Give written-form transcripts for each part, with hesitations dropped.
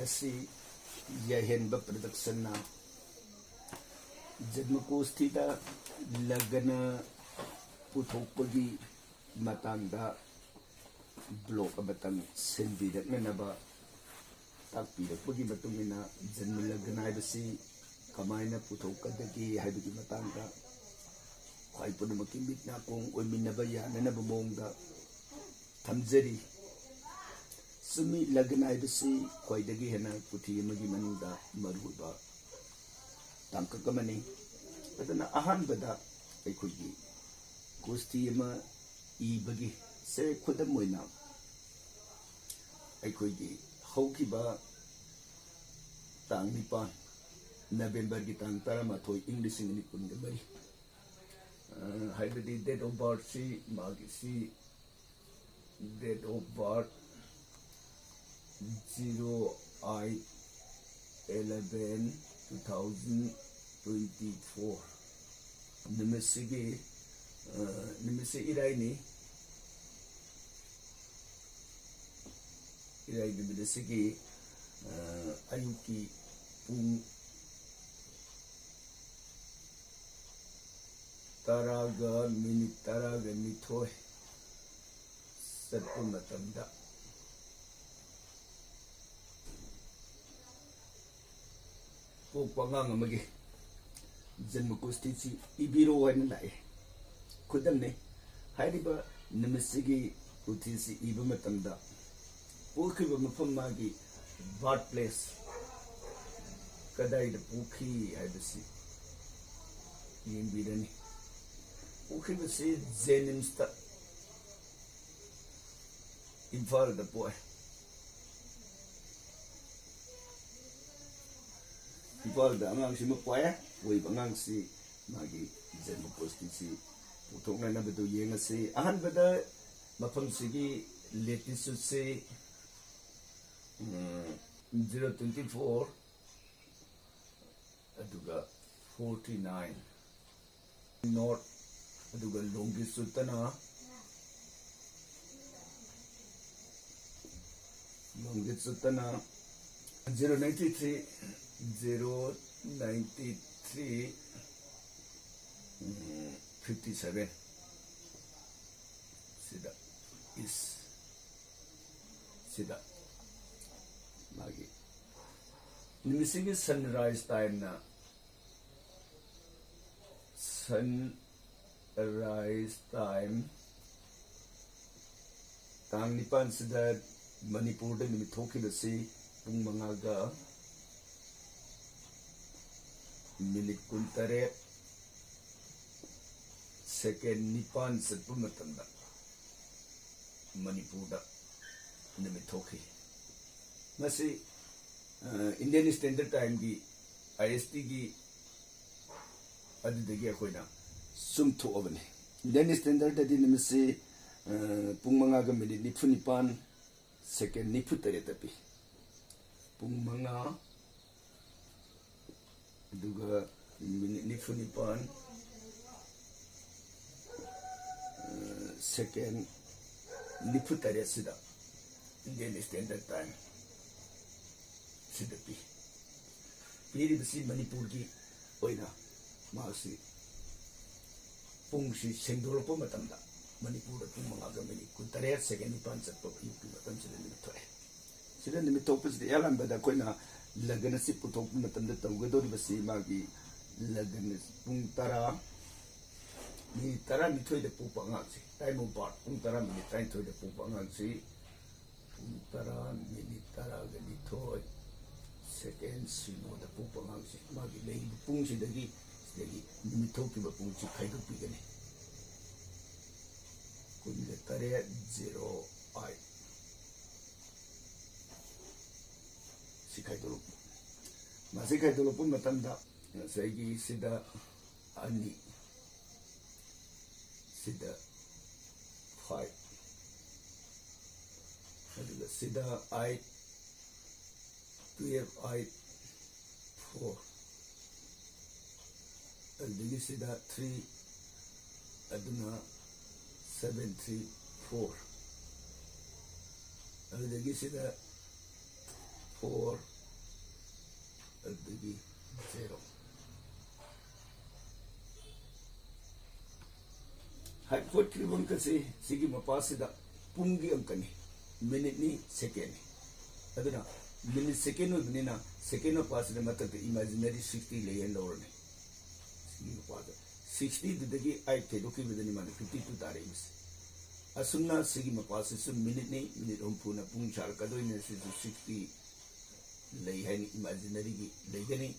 Nasi Yaihenba production na Janma Koshthi Da Lagna Puthokpa Matanda block abatang senbidak na naba takpidak pagi batungina Janma Lagna ibasi kamay na puthokadagi haibagi matanda kay po na makimbit na kung minabaya na nabamongda tamjari sumi Lagna ibasi kwaidagi hena kuthi magi manuda maruba tangkakamani adana ahanbada aykugi Koshthi Eba ibagi se khudam moina aykugi haukiba tang nipan November ki tang taramathoi English ni kunga bari haibadi date of birth si magi si date of birth 0I11/2024 nimisi irai ni irai bidasigi ayuki pung taraga minit taraga nithoi satpu matamda Pangang amagi Janma Koshthi si ibiro haina lai khudam ne hairiba nimisigi kuthi si iba matamda pokhiba mafam magi birthplace kadai da pokhi haibasi yembirani pokhiba si Jenimsta Imphal da poe Imphal da angang si mapoe woi angang si magi Janma Koshthi si puthokna na bedu yengasi ahanbada mafam sigi latitude se 024 aduga 49 north aduga longitude tana 093 57 sida is sida magi nimisigi sunrise time na sunrise time tang nipan sida Manipur da nimithoki basi pung mangaga minit kuntare second nipan satpu matamda Manipur da nimithoki masi Indian Standard Time ki IST ki adudagi akoina sum thoabane Indian Standard da nimisi pung mangaga minit nifu nipan second nifu tare tapi pung manga aduga minit nifu nipan second nifu tare sida Indian Standard Time sida pi piri basi Manipur ki oina masi pung si sengdolpo matamda Manipur da pung mangaga minit kuntare second nipan satpo yuki matam sida nimithoe sida nimithope sida yalambada koina Lagna si puthokpa matamda tawgadori basi magi Lagna pung tara minit tara nithoi da pukpa angangsi time of birth pung tara minit 33 da pukpa angangsi pung tara minit tara ga nithoi second sino da pukpa angangsi magi leiba pung sidagi nimithokiba pung si khaidopigani kunga tare 0I Sikhaidolopu masi khaidolopu matamda saigi sida ani sida 5 aduga sida I 12I 4 adugi sida 3 aduna 734 adudagi sida 4 adagi 0 hai pot kribon kasi sigi mapasida pungi angkani minute ni second aduna minute second ubnina second pasida matak imaginary 60 lay and over sigi mapasa 60 dudagi ai tedoki bidani man 52 tarems asumna sigi mapasa sum minute ni minute umpuna pung char kadoine 60 lay hani imaginary gi laygani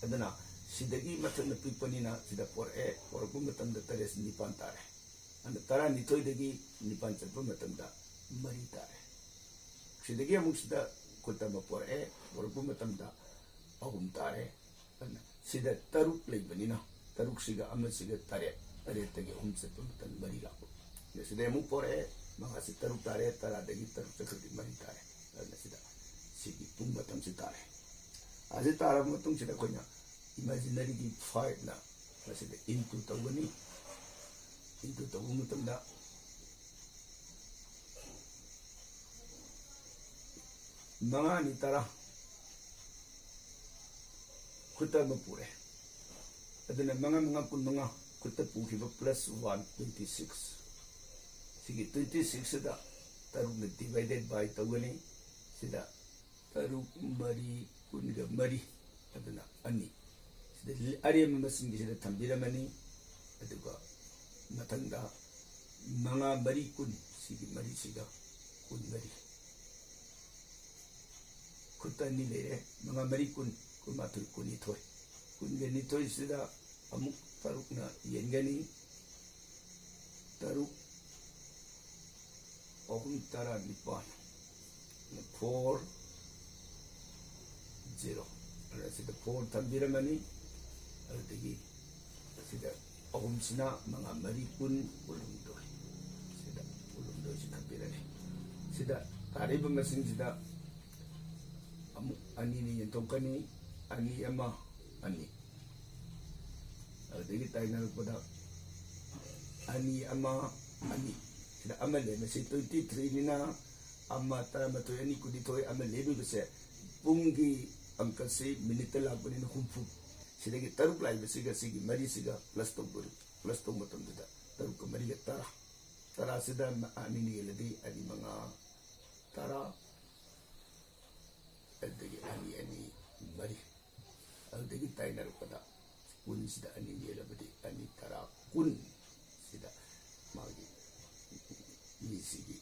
aduna sidagi mathana pipanina sida por e por kumatam da tares nipan tare and tara nitoi dagi nipan chappa matam da mari tare sidagi amuk sida kutama por e por kumatam da ahum tare and sida taruk laybanina taruk siga ama siga tare tare tagi hum chappa matam mari laku sida amuk por e mga si taruk tare tara dagi taruk chakati mari tare and sida sigi pung matam si tare ase tara matung sida koina imaginary gi 5 na masida into tawani into tawu matamda mga ni tara kuta mapure aduna mga kun mga kuta pukiba plus 1 26 sige 26 da taruk na divided by tawani sida taruk mari kunga mari aduna ani Ariyam masing sida tambiramani aduga matanda mga mari kun sigi mari siga kun mari kutani lere mga mari kun kumatul kuni toy kun gani toy sida amuk taruk na yengani taruk ahum tara nipan 4 0 sida 4 tambiramani adagi sida ahum sina mga marikun ulumdoy sida ulumdoy si tambirani sida tariba masing sida amu ani ni yentongkani ani ama ani adagi tayo nalagpada ani ama ani sida ama le masi 23 nina ama tara matoy ani kuditoy ama lebi base pungi angkasi minute lagbani na humpu sidagi taruk lai basiga sigi mari siga plus tong matam dida taruk ka mari tara sida ani ni ladi ani mga tara adagi ani mari adagi tayo narupada kun sida ani ni labadi ani tara kun sida magi ni sigi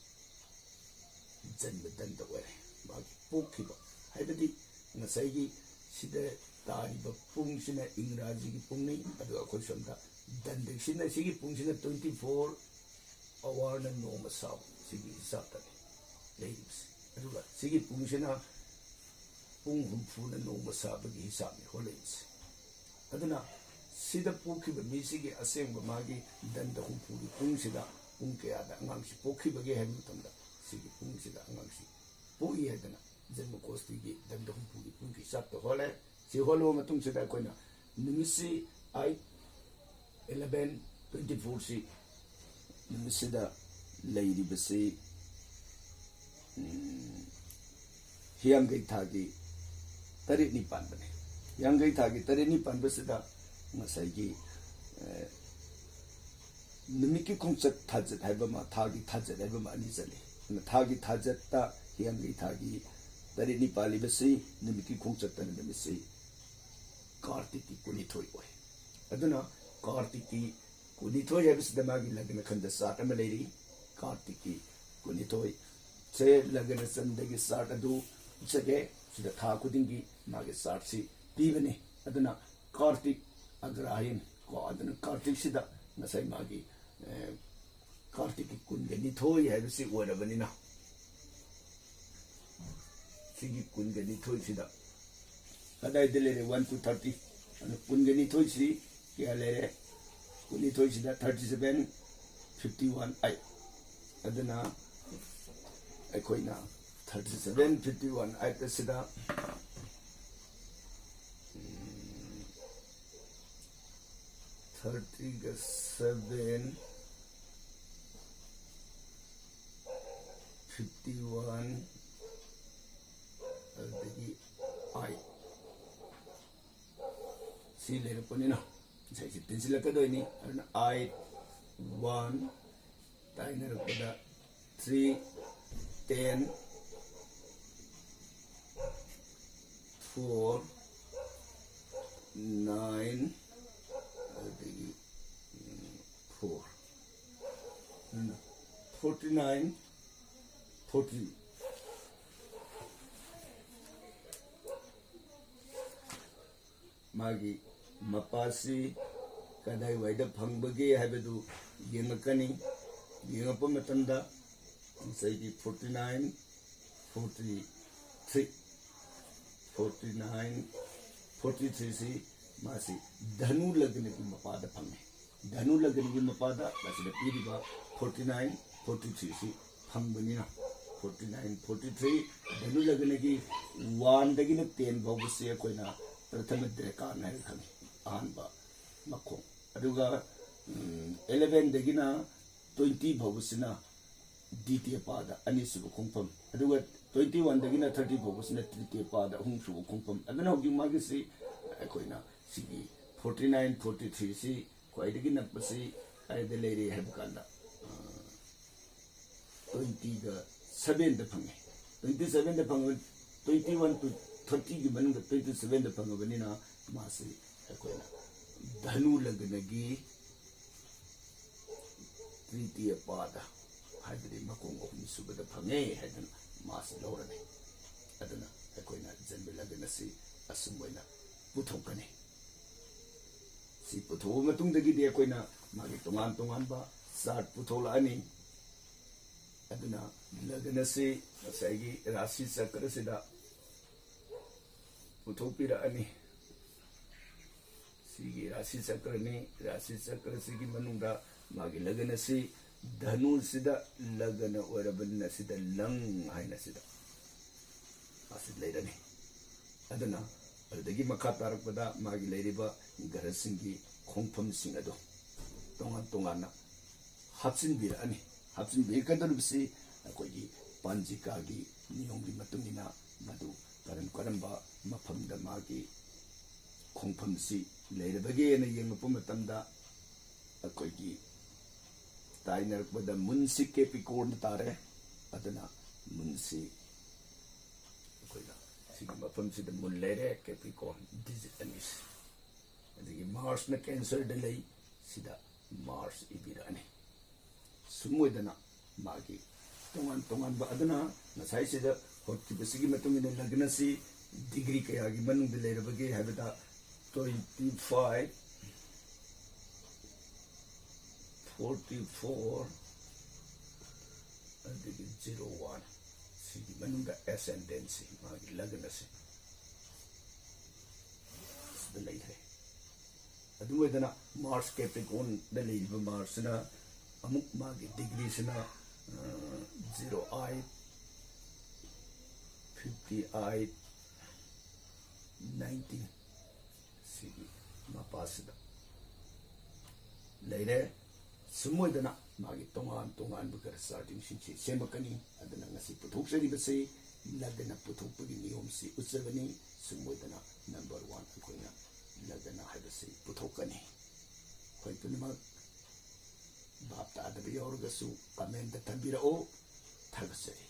janma danda ware magi pokiba haibadi ngasaygi sida tariba pung sina ingraji gi pung ni adu akhoi somda dandik sina sigi pung sina 24 hour na no masaw sigi sabta ladies adu sigi pung sina pung humfu na no masab gi hisab ni holeis aduna sida pukhi ba mi sigi aseng ba magi danda humfu gi pung sida pung ke ada ngang si pukhi ba ge hem tamda sigi pung sida ngang si pui hedana Janma Koshthi gi danda humfu gi pung ki sabta hole si holo matung sida koina nimisi ai 11:24 si nimisi da lady basi hiam gai thagi tari ni pan bane yang gai thagi tari ni pan basida ngasai gi nimiki khongchat thajat haiba ma thagi thajat haiba ma ani chale na thagi thajat ta hiam gai thagi tari ni pali basi nimiki khongchat ta nimisi Kartiki kunithoi oi aduna Kartiki kunithoi habisda magi lagna khanda sat ama leiri Kartiki kunithoi se lagna sandagi sat adu sage sida tha kudingi magi sat si pibani aduna Kartik agrahin ko aduna Kartik sida nasai magi Kartiki kungani thoi habisi orabani na sigi kungani thoi sida Kadai delere 1 to 30 and Pungani Toisi, Kialere, Kuni Toisi 37, 51 I. Adana Equina 37, 51 I Pesida 37, 51 I. si le ko ni no sai si tin sila ka do ni I 1 tai na ko da 3 10 4 9 4 49 40 magi mapasi kadai waida phangbage habadu yengakani yengapa matanda say 49 43 49 43 si masi dhanu lagna ki mapada phange dhanu lagna ki mapada basida piriba 49 43 si phangbani na 49 43 dhanu lagna ki 1 dagina 10 bawse koina prathama dreka na khami anba makho aduga 11 dagina 20 bawsina DT pada anisubu khongpam aduga 21 dagina 30 bawsina TT pada hungsubu khongpam adana hogi magisi koina sigi 49 43 si kwai dagina pasi ai de lady have kanda 20 ga 7 da phange 27 da phange 21 to 30 gi manung da 27 da phange banina masi koina dhanu lagnagi tritiya pada haidri makong ohum subada phange haidan mas lorane adana koina janma lagna si asumboina puthokani si putho matung dagi de koina magi tongan tongan ba sat puthola ani aduna lagna si saigi rasi sakra sida puthopira ani sigi rasi sakra ni rasi sakra sigi manungda magi lagna si dhanu sida lagna orabana sida lang haina sida asid leirani adana adagi makha tarakpada magi leiriba garasingi khongpham sing ado tongan tongana hapsin bir ani hapsin bir kadalubsi akogi panjika gi niyomgi matungina madu karamba mafamda magi khongpham si leirabage na yengpa matamda akogi tainer pada munsi capricorn tare adana munsi koina sigi mafam sida mullere capricorn digit anis adigi mars na cancer de lei sida mars ibirani sumoidana magi tongan tongan ba adana nasai sida hotki besigi matungina lagna si degree kaya gi manung de leirabage habita 25 44 adigi 01 sigi manunga ascendancy magi lagna si the later adu edana mars capricorn the later mars na amuk magi degree sina 08 58 19 sigi mapasida later sumoidana magi tongan tongan bukar starting sinchi semakani adana ngasi puthokjari base lagna puthokpagi niyom si utsabani sumoidana number 1 koina lagna haibase puthokani khoi punima bapta adabi yorgasu comment tambira o thagasari